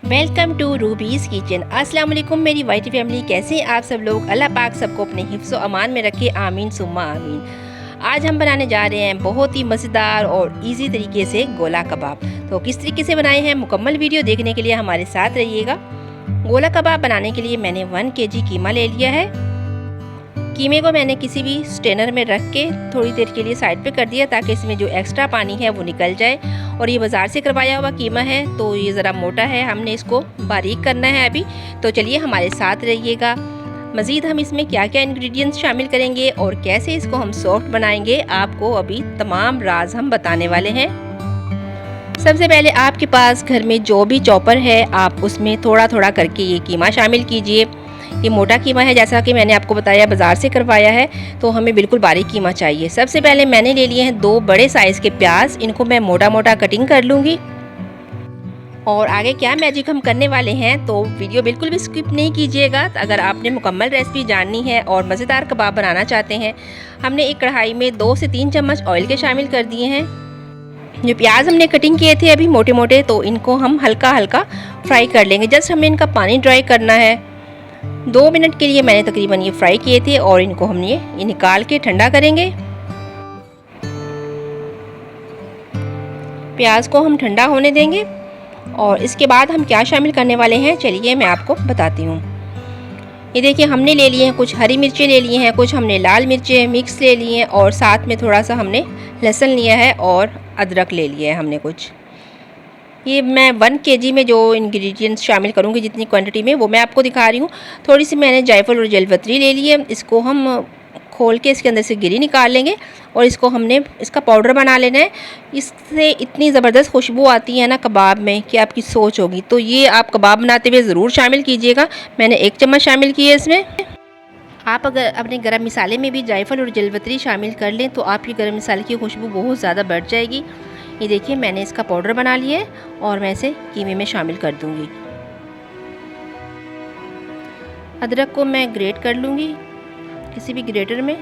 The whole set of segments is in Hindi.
Welcome to rubies kitchen. अस्सलाम वालेकुम मेरी वाइटी फैमिली, कैसे हैं आप सब लोग। अल्लाह पाक सबको अपने हिफ्ज़ व अमान में रखे, आमीन सुम्मा आमीन। आज हम बनाने जा रहे हैं बहुत ही मज़ेदार और इजी तरीके से गोला कबाब। तो किस तरीके से बनाए हैं मुकम्मल वीडियो देखने के लिए हमारे साथ रहिएगा। गोला कबाब बनाने के लिए मैंने 1 kg कीमा ले लिया है। कीमे को मैंने किसी भी स्ट्रेनर में रख के थोड़ी देर के लिए साइड पे कर दिया ताकि इसमें जो एक्स्ट्रा पानी है वो निकल जाए। और ये बाज़ार से करवाया हुआ कीमा है तो ये ज़रा मोटा है, हमने इसको बारीक करना है अभी। तो चलिए हमारे साथ रहिएगा। मज़ीद हम इसमें क्या क्या इंग्रेडिएंट्स शामिल करेंगे और कैसे इसको हम सॉफ्ट बनाएंगे, आपको अभी तमाम राज हम बताने वाले हैं। सबसे पहले आपके पास घर में जो भी चॉपर है आप उसमें थोड़ा थोड़ा करके ये कीमा शामिल कीजिए। ये मोटा कीमा है, जैसा कि मैंने आपको बताया बाज़ार से करवाया है, तो हमें बिल्कुल बारीक कीमा चाहिए। सबसे पहले मैंने ले लिए हैं 2 बड़े साइज़ के प्याज, इनको मैं मोटा मोटा कटिंग कर लूँगी। और आगे क्या मैजिक हम करने वाले हैं तो वीडियो बिल्कुल भी स्किप नहीं कीजिएगा। अगर आपने मुकम्मल रेसिपी जाननी है और मज़ेदार कबाब बनाना चाहते हैं, हमने एक कढ़ाई में 2 से 3 चम्मच ऑयल के शामिल कर दिए हैं। जो प्याज हमने कटिंग किए थे अभी मोटे मोटे, तो इनको हम हल्का हल्का फ्राई कर लेंगे। जस्ट हमें इनका पानी ड्राई करना है। 2 मिनट के लिए मैंने तकरीबन ये फ्राई किए थे और इनको हम ये निकाल के ठंडा करेंगे। प्याज को हम ठंडा होने देंगे और इसके बाद हम क्या शामिल करने वाले हैं चलिए मैं आपको बताती हूँ। ये देखिए हमने ले लिए हैं कुछ हरी मिर्चें ले लिए हैं, कुछ हमने लाल मिर्चें मिक्स ले लिए हैं और साथ में थोड़ा सा हमने लहसुन लिया है और अदरक ले लिया है हमने कुछ। ये मैं 1 kg में जो इंग्रेडिएंट्स शामिल करूँगी, जितनी क्वांटिटी में, वो मैं आपको दिखा रही हूँ। थोड़ी सी मैंने जायफल और जलपत्री ले ली है। इसको हम खोल के इसके अंदर से गिरी निकाल लेंगे और इसको हमने इसका पाउडर बना लेना है। इससे इतनी ज़बरदस्त खुशबू आती है ना कबाब में कि आपकी सोच होगी। तो ये आप कबाब बनाते हुए ज़रूर शामिल कीजिएगा। मैंने 1 चम्मच शामिल की है इसमें। आप अगर अपने गरम मसाले में भी जायफल और जलपत्री शामिल कर लें तो आपकी गरम मसाले की खुशबू बहुत ज़्यादा बढ़ जाएगी। ये देखिए मैंने इसका पाउडर बना लिया है और मैं इसे कीमे में शामिल कर दूंगी। अदरक को मैं ग्रेट कर लूँगी किसी भी ग्रेटर में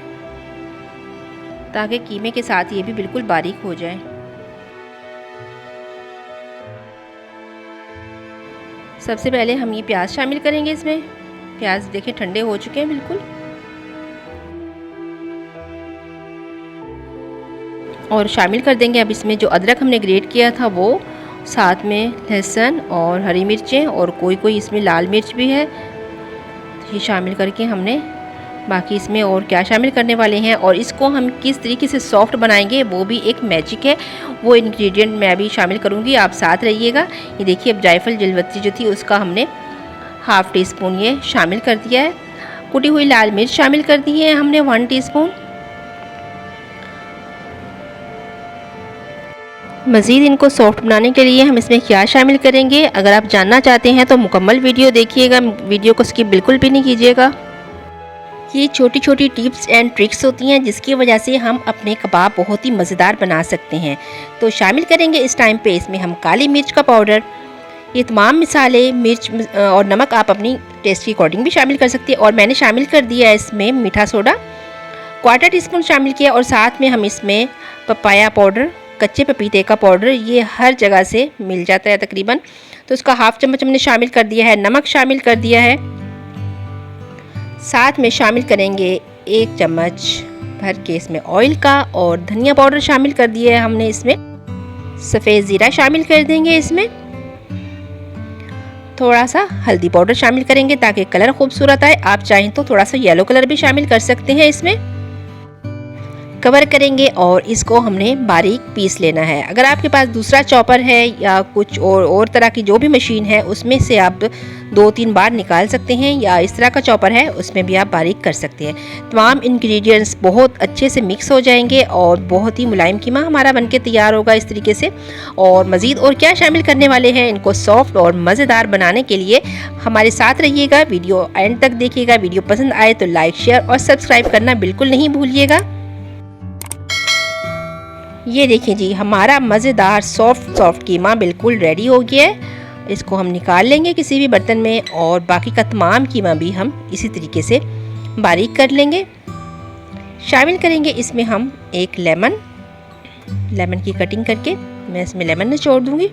ताकि कीमे के साथ ये भी बिल्कुल बारीक हो जाए। सबसे पहले हम ये प्याज शामिल करेंगे इसमें। प्याज देखिए ठंडे हो चुके हैं बिल्कुल। और शामिल कर देंगे अब इसमें जो अदरक हमने ग्रेट किया था वो, साथ में लहसुन और हरी मिर्चें और कोई इसमें लाल मिर्च भी है। ये शामिल करके हमने बाकी इसमें और क्या शामिल करने वाले हैं और इसको हम किस तरीके से सॉफ्ट बनाएंगे वो भी एक मैजिक है। वो इंग्रेडिएंट मैं अभी शामिल करूँगी, आप साथ रहिएगा। ये देखिए अब जायफल जलपत्री जो थी उसका हमने ½ टीस्पून ये शामिल कर दिया है। कुटी हुई लाल मिर्च शामिल कर दी है हमने 1 टीस्पून। मज़ीद इनको सॉफ्ट बनाने के लिए हम इसमें क्या शामिल करेंगे, अगर आप जानना चाहते हैं तो मुकम्मल वीडियो देखिएगा, वीडियो को स्किप बिल्कुल भी नहीं कीजिएगा। ये छोटी छोटी टिप्स एंड ट्रिक्स होती हैं जिसकी वजह से हम अपने कबाब बहुत ही मज़ेदार बना सकते हैं। तो शामिल करेंगे इस टाइम पे इसमें हम काली मिर्च का पाउडर। ये तमाम मिसाले मिर्च और नमक आप अपनी टेस्ट के अकॉर्डिंग भी शामिल कर सकते हैं। और मैंने शामिल कर दिया है इसमें मीठा सोडा, 1/4 टीस्पून शामिल किया। और साथ में हम इसमें पपाया पाउडर, कच्चे पपीते का पाउडर, ये हर जगह से मिल जाता है तकरीबन, तो उसका ½ चम्मच हमने शामिल कर दिया है। नमक शामिल कर दिया है। साथ में शामिल करेंगे 1 चम्मच भर के इसमें ऑयल का और धनिया पाउडर शामिल कर दिया है हमने इसमें। सफ़ेद ज़ीरा शामिल कर देंगे इसमें। थोड़ा सा हल्दी पाउडर शामिल करेंगे ताकि कलर खूबसूरत आए। आप चाहें तो थोड़ा सा येलो कलर भी शामिल कर सकते हैं इसमें। कवर करेंगे और इसको हमने बारीक पीस लेना है। अगर आपके पास दूसरा चॉपर है या कुछ और तरह की जो भी मशीन है उसमें से आप 2-3 बार निकाल सकते हैं, या इस तरह का चॉपर है उसमें भी आप बारीक कर सकते हैं। तमाम इंग्रेडिएंट्स बहुत अच्छे से मिक्स हो जाएंगे और बहुत ही मुलायम कीमा हमारा बनके तैयार होगा इस तरीके से। और मज़ीद और क्या शामिल करने वाले हैं इनको सॉफ्ट और मज़ेदार बनाने के लिए हमारे साथ रहिएगा, वीडियो एंड तक देखिएगा। वीडियो पसंद आए तो लाइक, शेयर और सब्सक्राइब करना बिल्कुल नहीं भूलिएगा। ये देखिए जी हमारा मज़ेदार सॉफ्ट कीमा बिल्कुल रेडी हो गया है। इसको हम निकाल लेंगे किसी भी बर्तन में और बाकी का तमाम कीमा भी हम इसी तरीके से बारीक कर लेंगे। शामिल करेंगे इसमें हम एक लेमन की कटिंग करके मैं इसमें लेमन निचोड़ दूँगी।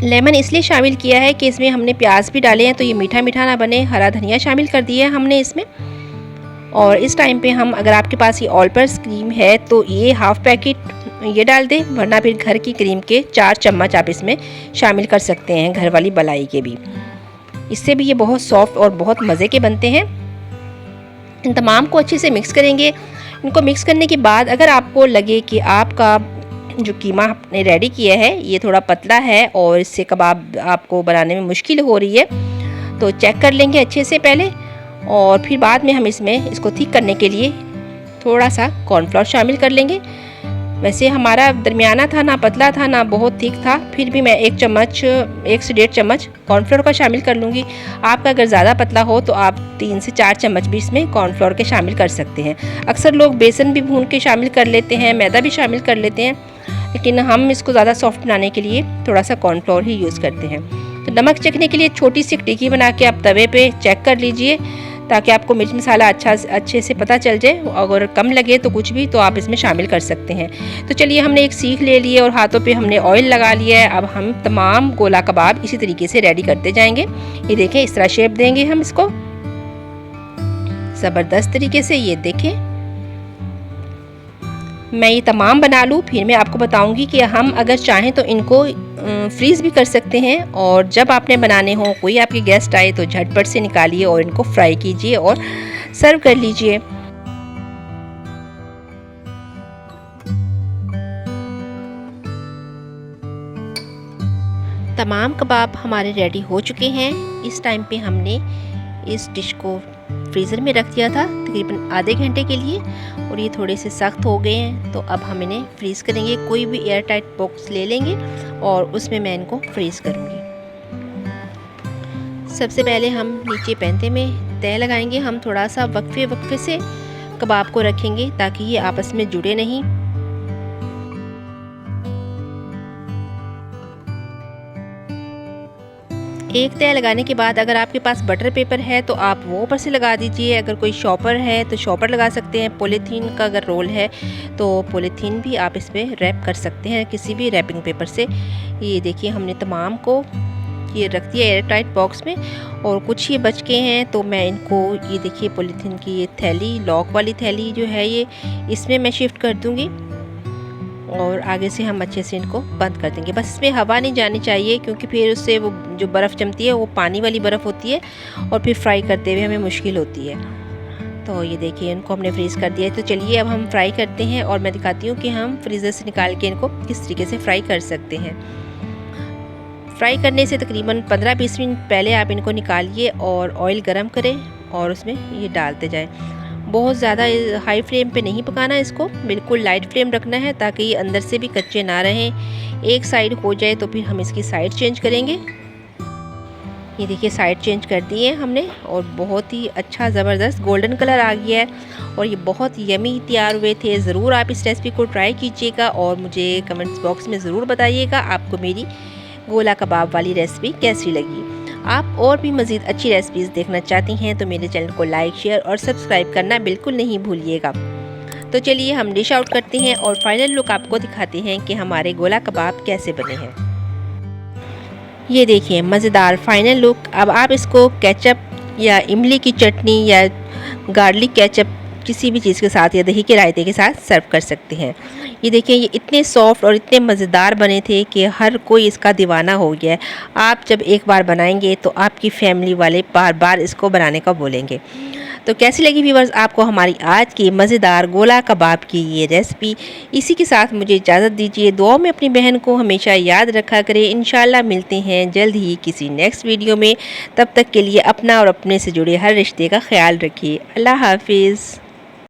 लेमन इसलिए शामिल किया है कि इसमें हमने प्याज भी डाले हैं तो ये मीठा मीठा ना बने। हरा धनिया शामिल कर दिया है हमने इसमें। और इस टाइम पे हम, अगर आपके पास ये ऑल पर्पस क्रीम है तो ये हाफ़ पैकेट ये डाल दें, वरना फिर घर की क्रीम के 4 चम्मच आप इसमें शामिल कर सकते हैं, घर वाली मलाई के भी। इससे भी ये बहुत सॉफ्ट और बहुत मज़े के बनते हैं। इन तमाम को अच्छे से मिक्स करेंगे। इनको मिक्स करने के बाद अगर आपको लगे कि आपका जो कीमा आपने रेडी किया है ये थोड़ा पतला है और इससे कबाब आपको बनाने में मुश्किल हो रही है, तो चेक कर लेंगे अच्छे से पहले, और फिर बाद में हम इसमें इसको थिक करने के लिए थोड़ा सा कॉर्नफ्लोर शामिल कर लेंगे। वैसे हमारा दरमियाना था, ना पतला था ना बहुत थिक था, फिर भी मैं 1 से 1.5 चम्मच कॉर्नफ्लोर का शामिल कर लूँगी। आपका अगर ज़्यादा पतला हो तो आप 3 से 4 चम्मच भी इसमें कॉर्नफ्लोर के शामिल कर सकते हैं। अक्सर लोग बेसन भी भून के शामिल कर लेते हैं, मैदा भी शामिल कर लेते हैं, लेकिन हम इसको ज़्यादा सॉफ्ट बनाने के लिए थोड़ा सा कॉर्नफ्लोर ही यूज़ करते हैं। तो नमक चखने के लिए छोटी सी टिक्की बना के आप तवे पे चेक कर लीजिए, ताकि आपको मिर्च मसाला अच्छे से पता चल जाए। अगर कम लगे तो कुछ भी तो आप इसमें शामिल कर सकते हैं। तो चलिए, हमने एक सीख ले ली है और हाथों पे हमने ऑयल लगा लिया है। अब हम तमाम गोला कबाब इसी तरीके से रेडी करते जाएंगे। ये देखें, इस तरह शेप देंगे हम इसको ज़बरदस्त तरीके से। ये देखें, मैं ये तमाम बना लूँ, फिर मैं आपको बताऊंगी कि हम अगर चाहें तो इनको फ्रीज़ भी कर सकते हैं, और जब आपने बनाने हो, कोई आपके गेस्ट आए तो झटपट से निकालिए और इनको फ्राई कीजिए और सर्व कर लीजिए। तमाम कबाब हमारे रेडी हो चुके हैं। इस टाइम पे हमने इस डिश को फ्रीज़र में रख दिया था तकरीबन आधे घंटे के लिए, और ये थोड़े से सख्त हो गए हैं। तो अब हम इन्हें फ्रीज़ करेंगे। कोई भी एयर टाइट बॉक्स ले लेंगे और उसमें मैं इनको फ्रीज़ करूँगी। सबसे पहले हम नीचे पैंते में तय लगाएंगे। हम थोड़ा सा वक्फे से कबाब को रखेंगे ताकि ये आपस में जुड़े नहीं। एक तय लगाने के बाद अगर आपके पास बटर पेपर है तो आप वो ऊपर से लगा दीजिए। अगर कोई शॉपर है तो शॉपर लगा सकते हैं। पॉलीथीन का अगर रोल है तो पॉलीथीन भी आप इस पर रैप कर सकते हैं किसी भी रैपिंग पेपर से। ये देखिए, हमने तमाम को ये रख दिया एयर टाइट बॉक्स में, और कुछ ये बच के हैं तो मैं इनको, ये देखिए पॉलीथीन की ये थैली, लॉक वाली थैली जो है ये, इसमें मैं शिफ्ट कर दूँगी और आगे से हम अच्छे से इनको बंद कर देंगे। बस इसमें हवा नहीं जानी चाहिए, क्योंकि फिर उससे वो जो बर्फ़ जमती है वो पानी वाली बर्फ़ होती है और फिर फ्राई करते हुए हमें मुश्किल होती है। तो ये देखिए, इनको हमने फ्रीज़ कर दिया है। तो चलिए अब हम फ्राई करते हैं और मैं दिखाती हूँ कि हम फ्रीज़र से निकाल के इनको किस तरीके से फ्राई कर सकते हैं। फ्राई करने से तकरीबन 15-20 मिनट पहले आप इनको निकालिए और ऑयल गरम करें और उसमें ये डालते जाएं। बहुत ज़्यादा हाई फ्लेम पे नहीं पकाना, इसको बिल्कुल लाइट फ्लेम रखना है ताकि ये अंदर से भी कच्चे ना रहें। एक साइड हो जाए तो फिर हम इसकी साइड चेंज करेंगे। ये देखिए, साइड चेंज कर दी है हमने और बहुत ही अच्छा ज़बरदस्त गोल्डन कलर आ गया है और ये बहुत यमी तैयार हुए थे। ज़रूर आप इस रेसिपी को ट्राई कीजिएगा और मुझे कमेंट्स बॉक्स में ज़रूर बताइएगा आपको मेरी गोला कबाब वाली रेसिपी कैसी लगी। आप और भी मज़ीद अच्छी रेसिपीज़ देखना चाहती हैं तो मेरे चैनल को लाइक, शेयर और सब्सक्राइब करना बिल्कुल नहीं भूलिएगा। तो चलिए हम डिश आउट करते हैं और फाइनल लुक आपको दिखाते हैं कि हमारे गोला कबाब कैसे बने हैं। ये देखिए, मज़ेदार फाइनल लुक। अब आप इसको केचप या इमली की चटनी या गार्लिक केचप किसी भी चीज़ के साथ या दही के रायते के साथ सर्व कर सकते हैं। ये देखिए, ये इतने सॉफ्ट और इतने मज़ेदार बने थे कि हर कोई इसका दीवाना हो गया है। आप जब एक बार बनाएंगे तो आपकी फैमिली वाले बार बार इसको बनाने का बोलेंगे। तो कैसी लगी व्यूअर्स आपको हमारी आज की मज़ेदार गोला कबाब की ये रेसिपी। इसी के साथ मुझे इजाज़त दीजिए। दुआओं में अपनी बहन को हमेशा याद रखा करें। इंशाल्लाह मिलते हैं जल्द ही किसी नेक्स्ट वीडियो में। तब तक के लिए अपना और अपने से जुड़े हर रिश्ते का ख्याल रखिए। अल्लाह हाफिज़।